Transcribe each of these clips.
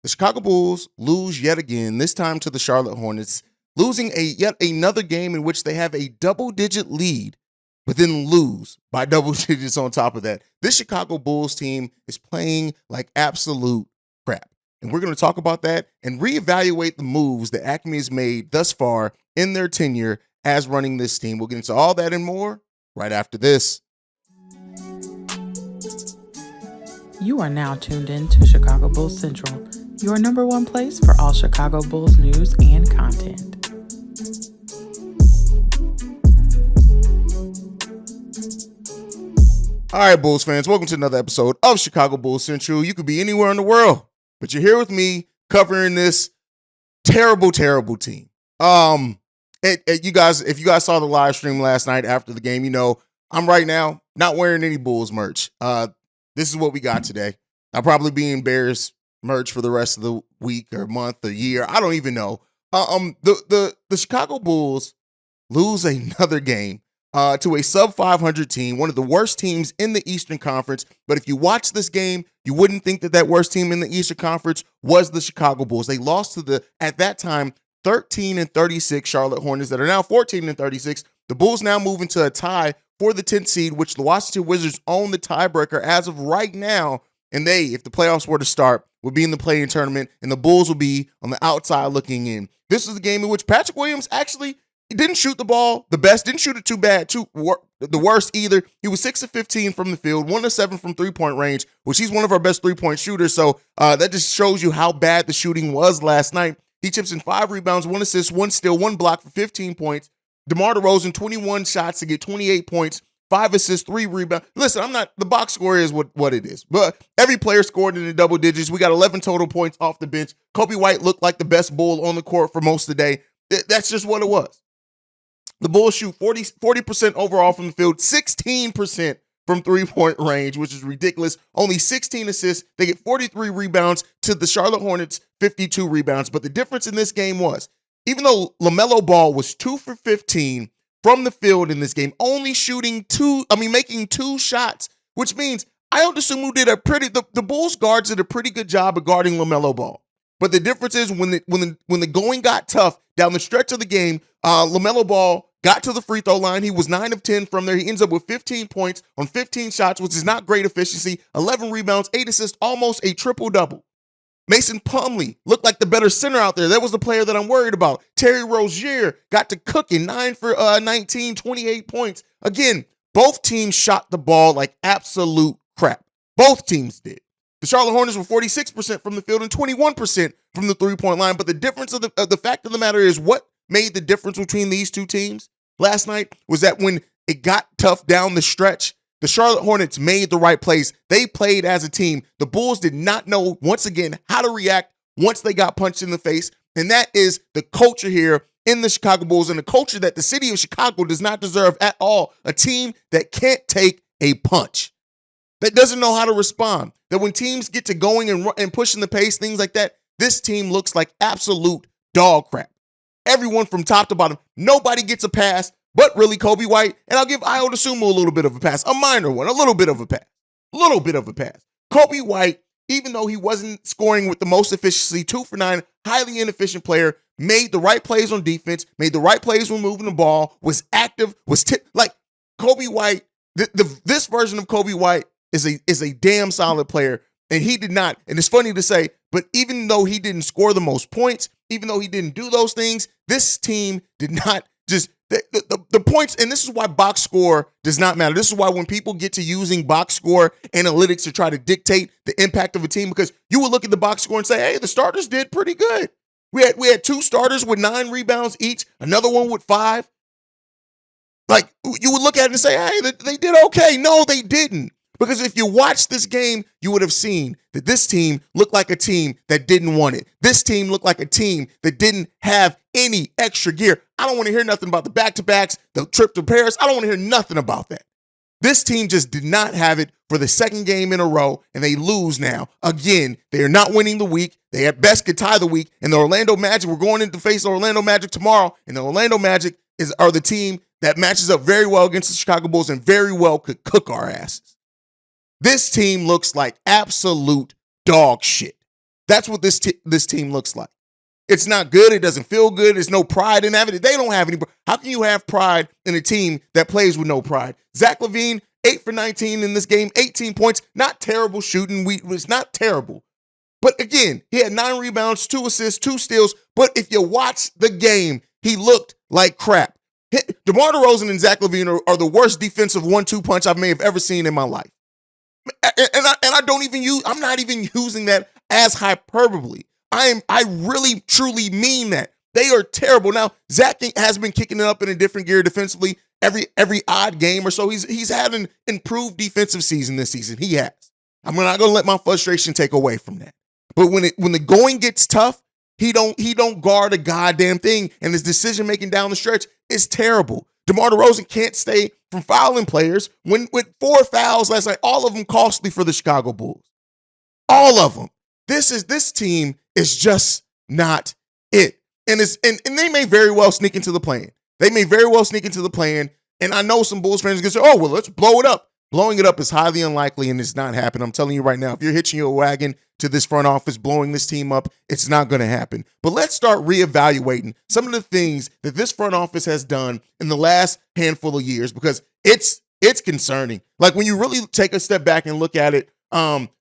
The Chicago Bulls lose yet again, this time to the Charlotte Hornets, losing yet another game in which they have a double-digit lead, but then lose by double digits on top of that. This Chicago Bulls team is playing like absolute crap. And we're going to talk about that and reevaluate the moves that AKME has made thus far in their tenure as running this team. We'll get into all that and more right after this. You are now tuned in to Chicago Bulls Central, your number one place for all Chicago Bulls news and content. All right, Bulls fans, welcome to another episode of Chicago Bulls Central. You could be anywhere in the world, but you're here with me covering this terrible team. You guys, if you guys saw the live stream last night after the game, you know I'm right now not wearing any Bulls merch. This is what we got today. I'll probably be in Bears merch for the rest of the week or month or year. I don't even know. The Chicago Bulls lose another game to a sub 500 team, one of the worst teams in the Eastern Conference. But if you watch this game, you wouldn't think that worst team in the Eastern Conference was the Chicago Bulls. They lost to the, at that time, 13-36 Charlotte Hornets that are now 14-36. The Bulls now move into a tie for the 10th seed, which the Washington Wizards own the tiebreaker as of right now. And they, if the playoffs were to start, would be in the play-in tournament, and the Bulls will be on the outside looking in. This is the game in which Patrick Williams actually didn't shoot the ball the best, didn't shoot it too bad, the worst either. He was 6 of 15 from the field, 1 of 7 from three-point range, which he's one of our best three-point shooters. So that just shows you how bad the shooting was last night. He chips in 5 rebounds, 1 assist, 1 steal, 1 block for 15 points. DeMar DeRozan, 21 shots to get 28 points, 5 assists, 3 rebounds. Listen, the box score is what it is. But every player scored in the double digits. We got 11 total points off the bench. Kobe White looked like the best Bull on the court for most of the day. That's just what it was. The Bulls shoot 40% overall from the field, 16% from three-point range, which is ridiculous. Only 16 assists. They get 43 rebounds to the Charlotte Hornets, 52 rebounds. But the difference in this game was, even though LaMelo Ball was 2 for 15 from the field in this game, only making 2 shots, which means Ayo Dosunmu did the Bulls guards did a pretty good job of guarding LaMelo Ball. But the difference is when the going got tough down the stretch of the game, LaMelo Ball got to the free throw line. He was 9 of 10 from there. He ends up with 15 points on 15 shots, which is not great efficiency, 11 rebounds, 8 assists, almost a triple-double. Mason Plumlee looked like the better center out there. That was the player that I'm worried about. Terry Rozier got to cooking, 9 for 19, 28 points. Again, both teams shot the ball like absolute crap. Both teams did. The Charlotte Hornets were 46% from the field and 21% from the three-point line. But the difference of the fact of the matter is, what made the difference between these two teams last night was that when it got tough down the stretch, the Charlotte Hornets made the right plays. They played as a team. The Bulls did not know, once again, how to react once they got punched in the face. And that is the culture here in the Chicago Bulls, and the culture that the city of Chicago does not deserve at all. A team that can't take a punch, that doesn't know how to respond, that when teams get to going and pushing the pace, things like that, this team looks like absolute dog crap. Everyone from top to bottom, nobody gets a pass but really Kobe White, and I'll give Ayo Dosunmu a little bit of a pass, a minor one, a little bit of a pass. Kobe White, even though he wasn't scoring with the most efficiency, 2 for 9, highly inefficient player, made the right plays on defense, made the right plays when moving the ball, was active, like Kobe White. This version of Kobe White is a damn solid player, and he did not. And it's funny to say, but even though he didn't score the most points, even though he didn't do those things, this team did not just. The points, and this is why box score does not matter. This is why when people get to using box score analytics to try to dictate the impact of a team, because you would look at the box score and say, hey, the starters did pretty good. We had 2 starters with 9 rebounds each, another one with 5. Like, you would look at it and say, hey, they did okay. No, they didn't. Because if you watch this game, you would have seen that this team looked like a team that didn't want it. This team looked like a team that didn't have any extra gear. I don't want to hear nothing about the back-to-backs, the trip to Paris. I don't want to hear nothing about that. This team just did not have it for the second game in a row, and they lose now. Again, they are not winning the week. They at best could tie the week. And the Orlando Magic, we're going in to face the Orlando Magic tomorrow, and the Orlando Magic are the team that matches up very well against the Chicago Bulls and very well could cook our asses. This team looks like absolute dog shit. That's what this team looks like. It's not good. It doesn't feel good. There's no pride in having it. They don't have any. How can you have pride in a team that plays with no pride? Zach LaVine, 8 for 19 in this game, 18 points. Not terrible shooting. It's not terrible. But again, he had 9 rebounds, 2 assists, 2 steals. But if you watch the game, he looked like crap. DeMar DeRozan and Zach LaVine are the worst defensive 1-2 punch I may have ever seen in my life. I'm not even using that as hyperbole. I really, truly mean that. They are terrible. Now, Zach has been kicking it up in a different gear defensively every odd game or so. He's had an improved defensive season this season. He has. I'm not going to let my frustration take away from that. But when the going gets tough, he don't guard a goddamn thing, and his decision making down the stretch is terrible. DeMar DeRozan can't stay from fouling players with 4 fouls last night, all of them costly for the Chicago Bulls. All of them. This team is just not it. And they may very well sneak into the play-in. And I know some Bulls fans are going to say, oh, well, let's blow it up. Blowing it up is highly unlikely, and it's not happening. I'm telling you right now, if you're hitching your wagon to this front office, blowing this team up, it's not going to happen. But let's start reevaluating some of the things that this front office has done in the last handful of years, because it's concerning. Like, when you really take a step back and look at it,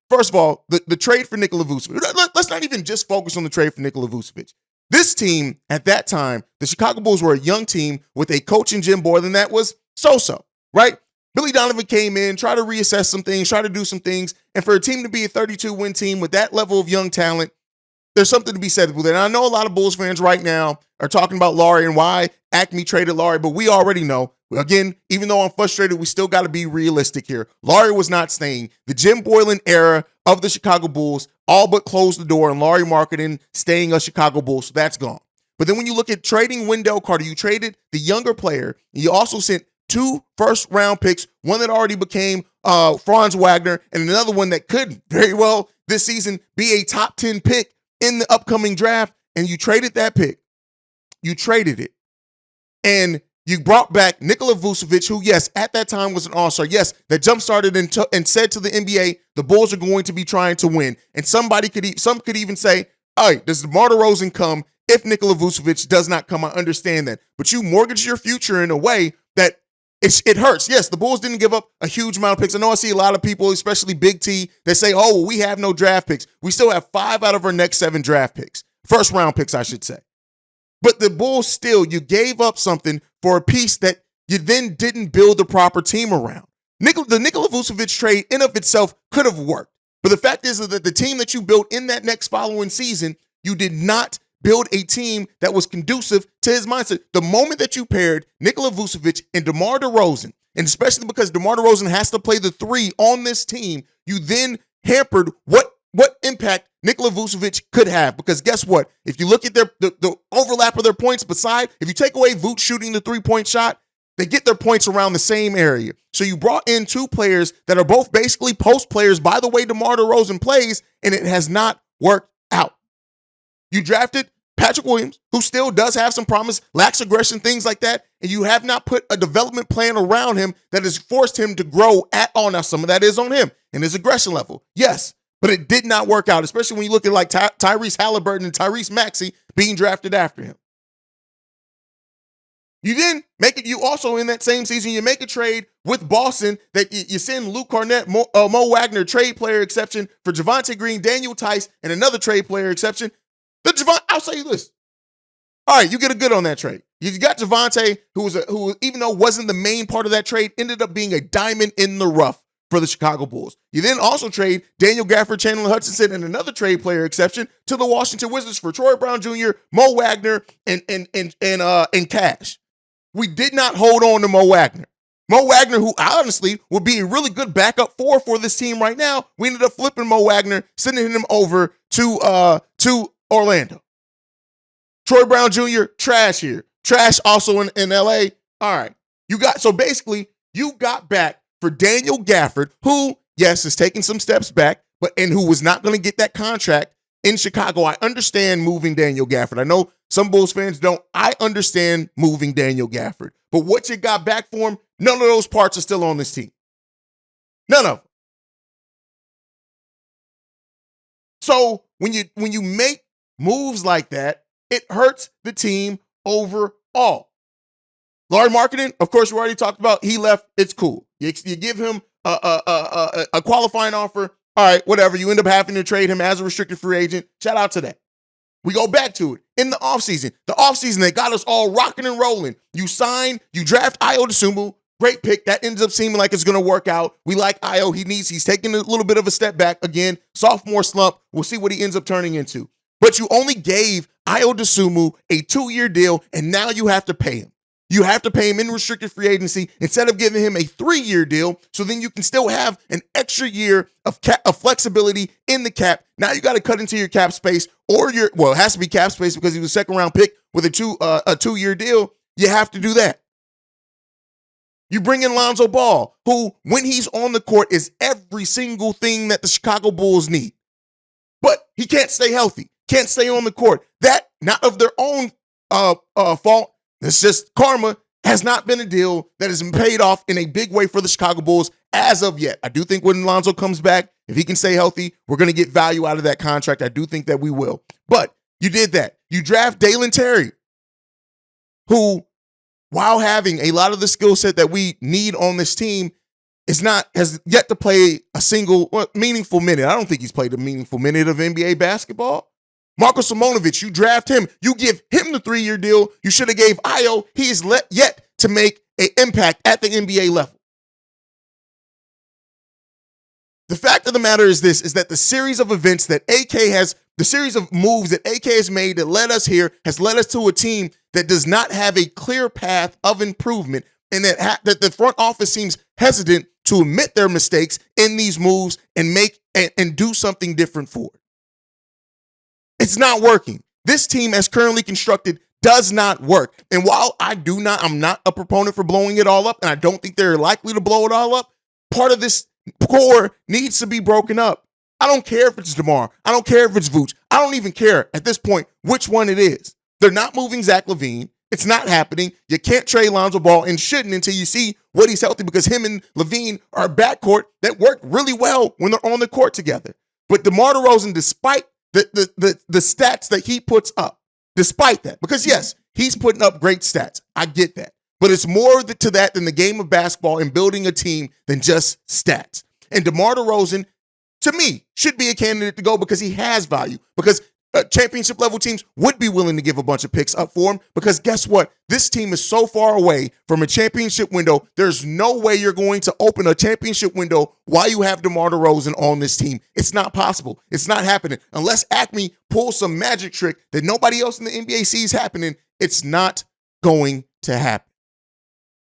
first of all, the trade for Nikola Vucevic. Let's not even just focus on the trade for Nikola Vucevic. This team, at that time, the Chicago Bulls were a young team with a coach and Jim Boylen that was so-so, right? Billy Donovan came in, tried to reassess some things, try to do some things. And for a team to be a 32-win team with that level of young talent, there's something to be said with it. And I know a lot of Bulls fans right now are talking about Lauri and why AKME traded Lauri, but we already know. Again, even though I'm frustrated, we still got to be realistic here. Lauri was not staying. The Jim Boylen era of the Chicago Bulls all but closed the door on Lauri Markkanen staying a Chicago Bulls, so that's gone. But then when you look at trading Wendell Carter, you traded the younger player, and you also sent 2 first-round picks, one that already became Franz Wagner, and another one that could very well this season be a top 10 pick in the upcoming draft, and you traded that pick. You traded it. And you brought back Nikola Vucevic, who, yes, at that time was an all-star. Yes, that jump-started and said to the NBA, the Bulls are going to be trying to win. And some could even say, all right, does DeMar DeRozan come if Nikola Vucevic does not come? I understand that. But you mortgage your future in a way that it hurts. Yes, the Bulls didn't give up a huge amount of picks. I know I see a lot of people, especially Big T, that say, oh, well, we have no draft picks. We still have 5 out of our next 7 draft picks. First-round picks, I should say. But the Bulls still, you gave up something for a piece that you then didn't build the proper team around. The Nikola Vucevic trade in of itself could have worked. But the fact is that the team that you built in that next following season, you did not build a team that was conducive to his mindset. The moment that you paired Nikola Vucevic and DeMar DeRozan, and especially because DeMar DeRozan has to play the 3 on this team, you then hampered what impact Nikola Vucevic could have. Because guess what? If you look at the overlap of their points if you take away Vooch shooting the 3-point shot, they get their points around the same area. So you brought in 2 players that are both basically post players by the way DeMar DeRozan plays, and it has not worked out. You drafted Patrick Williams, who still does have some promise, lacks aggression, things like that, and you have not put a development plan around him that has forced him to grow at all. Now, some of that is on him and his aggression level. Yes, but it did not work out, especially when you look at like Tyrese Halliburton and Tyrese Maxey being drafted after him. You then you also in that same season, you make a trade with Boston that you send Luke Cornett, Mo Wagner, trade player exception for Javonte Green, Daniel Tice, and another trade player exception. I'll say this. All right, you get a good on that trade. You got Javonte, who even though wasn't the main part of that trade, ended up being a diamond in the rough for the Chicago Bulls. You then also trade Daniel Gafford, Chandler Hutchinson, and another trade player exception to the Washington Wizards for Troy Brown Jr., Mo Wagner, and Cash. We did not hold on to Mo Wagner. Mo Wagner, who honestly would be a really good backup for this team right now, we ended up flipping Mo Wagner, sending him over to Orlando. Troy Brown Jr., trash here. Trash also in LA. All right. You got back for Daniel Gafford, who, yes, is taking some steps back, and who was not going to get that contract in Chicago. I understand moving Daniel Gafford. I know some Bulls fans don't. I understand moving Daniel Gafford. But what you got back for him, none of those parts are still on this team. None of them. So when you make moves like that, it hurts the team overall. Larry Marketing, of course, we already talked about. He left. It's cool. You give him a qualifying offer. All right, whatever. You end up having to trade him as a restricted free agent. Shout out to that. We go back to it. In the offseason, that got us all rocking and rolling. You draft Ayo Dosunmu. Great pick. That ends up seeming like it's going to work out. We like Ayo. He's taking a little bit of a step back. Again, sophomore slump. We'll see what he ends up turning into. But you only gave Ayo Dosunmu a 2-year deal, and now you have to pay him. You have to pay him in restricted free agency instead of giving him a 3-year deal, so then you can still have an extra year of flexibility in the cap. Now you got to cut into your cap space, it has to be cap space because he was a second-round pick with a 2-year deal. You have to do that. You bring in Lonzo Ball, who, when he's on the court, is every single thing that the Chicago Bulls need. But he can't stay healthy, can't stay on the court. That, not of their own fault. It's just karma. Has not been a deal that has been paid off in a big way for the Chicago Bulls as of yet. I do think when Lonzo comes back, if he can stay healthy, we're going to get value out of that contract. I do think that we will. But you did that. You draft Dalen Terry, who, while having a lot of the skill set that we need on this team, has yet to play a single meaningful minute. I don't think he's played a meaningful minute of NBA basketball. Marko Simonovic, you draft him. You give him the 3-year deal. You should have gave Ayo. He is yet to make an impact at the NBA level. The fact of the matter is this, is that the series of events that the series of moves that AK has made that led us here has led us to a team that does not have a clear path of improvement, and that the front office seems hesitant to admit their mistakes in these moves and and do something different for it. It's not working. This team, as currently constructed, does not work. And while I'm not a proponent for blowing it all up, and I don't think they're likely to blow it all up, part of this core needs to be broken up. I don't care if it's DeMar. I don't care if it's Vooch. I don't even care at this point which one it is. They're not moving Zach LaVine. It's not happening. You can't trade Lonzo Ball, and shouldn't, until you see what he's healthy, because him and LaVine are a backcourt that work really well when they're on the court together. But DeMar DeRozan, despite the stats that he puts up, despite that, because yes, he's putting up great stats. I get that. But it's more to that than the game of basketball and building a team than just stats. And DeMar DeRozan, to me, should be a candidate to go because he has value. Because championship level teams would be willing to give a bunch of picks up for him, because guess what? This team is so far away from a championship window. There's no way you're going to open a championship window while you have DeMar DeRozan on this team. It's not possible. It's not happening. Unless AKME pulls some magic trick that nobody else in the NBA sees happening, it's not going to happen.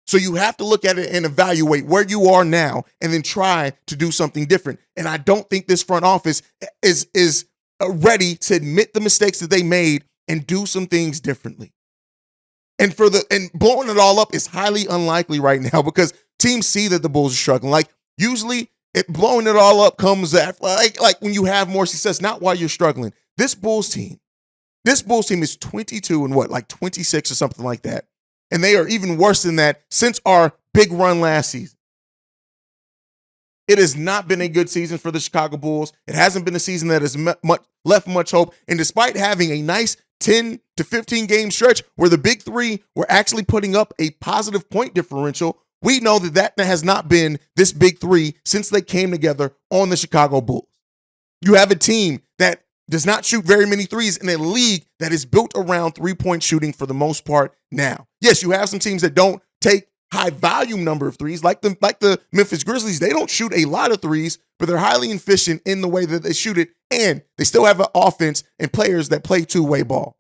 So you have to look at it and evaluate where you are now and then try to do something different. And I don't think this front office is ready to admit the mistakes that they made and do some things differently. And blowing it all up is highly unlikely right now, because teams see that the Bulls are struggling. Like, usually blowing it all up comes after, like when you have more success, not while you're struggling. This Bulls team is 22 and 26 or something like that. And they are even worse than that since our big run last season. It has not been a good season for the Chicago Bulls. It hasn't been a season that has left much hope. And despite having a nice 10 to 15 game stretch where the big three were actually putting up a positive point differential, we know that has not been this big three since they came together on the Chicago Bulls. You have a team that does not shoot very many threes in a league that is built around three-point shooting for the most part now. Yes, you have some teams that don't take high volume number of threes, like the Memphis Grizzlies. They don't shoot a lot of threes, but they're highly efficient in the way that they shoot it, and they still have an offense and players that play two-way ball.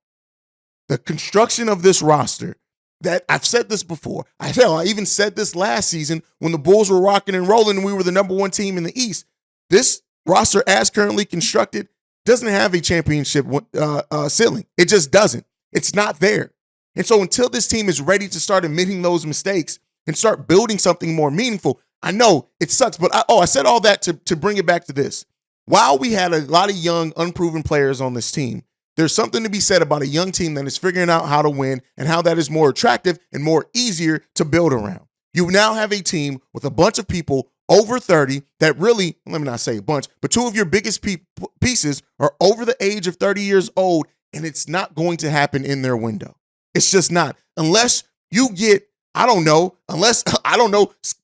The construction of this roster, that I've said this before. I even said this last season when the Bulls were rocking and rolling and we were the number one team in the East. This roster, as currently constructed, doesn't have a championship ceiling. It just doesn't. It's not there. And so until this team is ready to start admitting those mistakes and start building something more meaningful, I know it sucks, but I said all that to bring it back to this. While we had a lot of young, unproven players on this team, there's something to be said about a young team that is figuring out how to win and how that is more attractive and more easier to build around. You now have a team with a bunch of people over 30 that really, let me not say a bunch, but two of your biggest pieces are over the age of 30 years old, and it's not going to happen in their window. It's just not. Unless you get,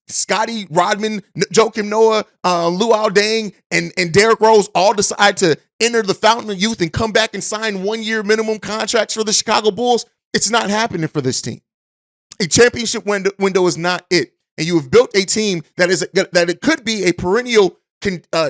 Scotty Rodman, Joakim Noah, Luau Deng, and Derrick Rose all decide to enter the fountain of youth and come back and sign 1-year minimum contracts for the Chicago Bulls. It's not happening for this team. A championship window is not it. And you have built a team that it could be a perennial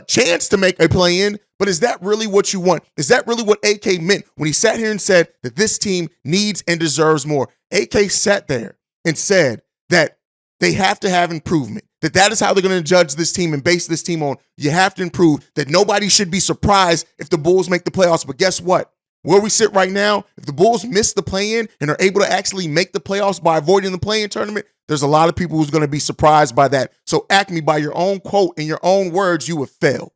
chance to make a play-in, but is that really what you want? Is that really what AK meant when he sat here and said that this team needs and deserves more? AK sat there and said that they have to have improvement, that is how they're going to judge this team and base this team on. You have to improve, that nobody should be surprised if the Bulls make the playoffs. But guess what? Where we sit right now, if the Bulls miss the play-in and are able to actually make the playoffs by avoiding the play-in tournament, there's a lot of people who's going to be surprised by that. So AKME, by your own quote and your own words, you have failed.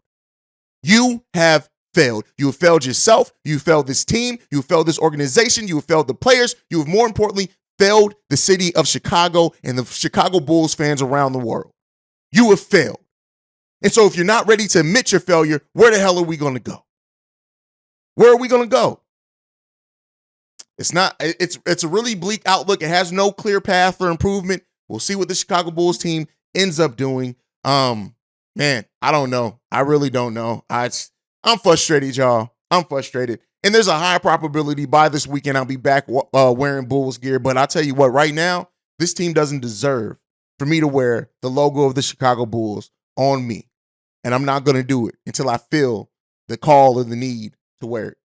You have failed. You have failed yourself. You failed this team. You have failed this organization. You have failed the players. You have, more importantly, failed the city of Chicago and the Chicago Bulls fans around the world. You have failed. And so if you're not ready to admit your failure, where the hell are we going to go? Where are we going to go? It's a really bleak outlook. It has no clear path for improvement. We'll see what the Chicago Bulls team ends up doing. Man, I don't know. I really don't know. I'm frustrated, y'all. I'm frustrated. And there's a high probability by this weekend I'll be back wearing Bulls gear. But I'll tell you what, right now, this team doesn't deserve for me to wear the logo of the Chicago Bulls on me. And I'm not going to do it until I feel the call or the need to wear it.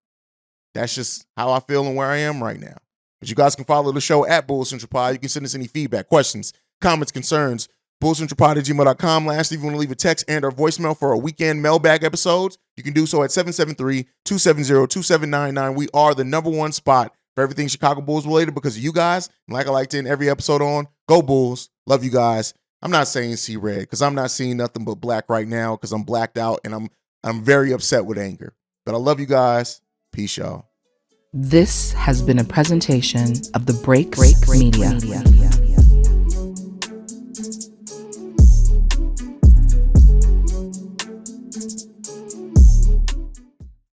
That's just how I feel and where I am right now. But you guys can follow the show at Bulls Central Pod. You can send us any feedback, questions, comments, concerns, bullscentralpod@gmail.com. Lastly, if you want to leave a text and or voicemail for our weekend mailbag episodes, you can do so at 773-270-2799. We are the #1 spot for everything Chicago Bulls related because of you guys. And like I like to end every episode on, go Bulls. Love you guys. I'm not saying see red because I'm not seeing nothing but black right now because I'm blacked out and I'm very upset with anger. But I love you guys. Peace, y'all. This has been a presentation of the Breaks Media.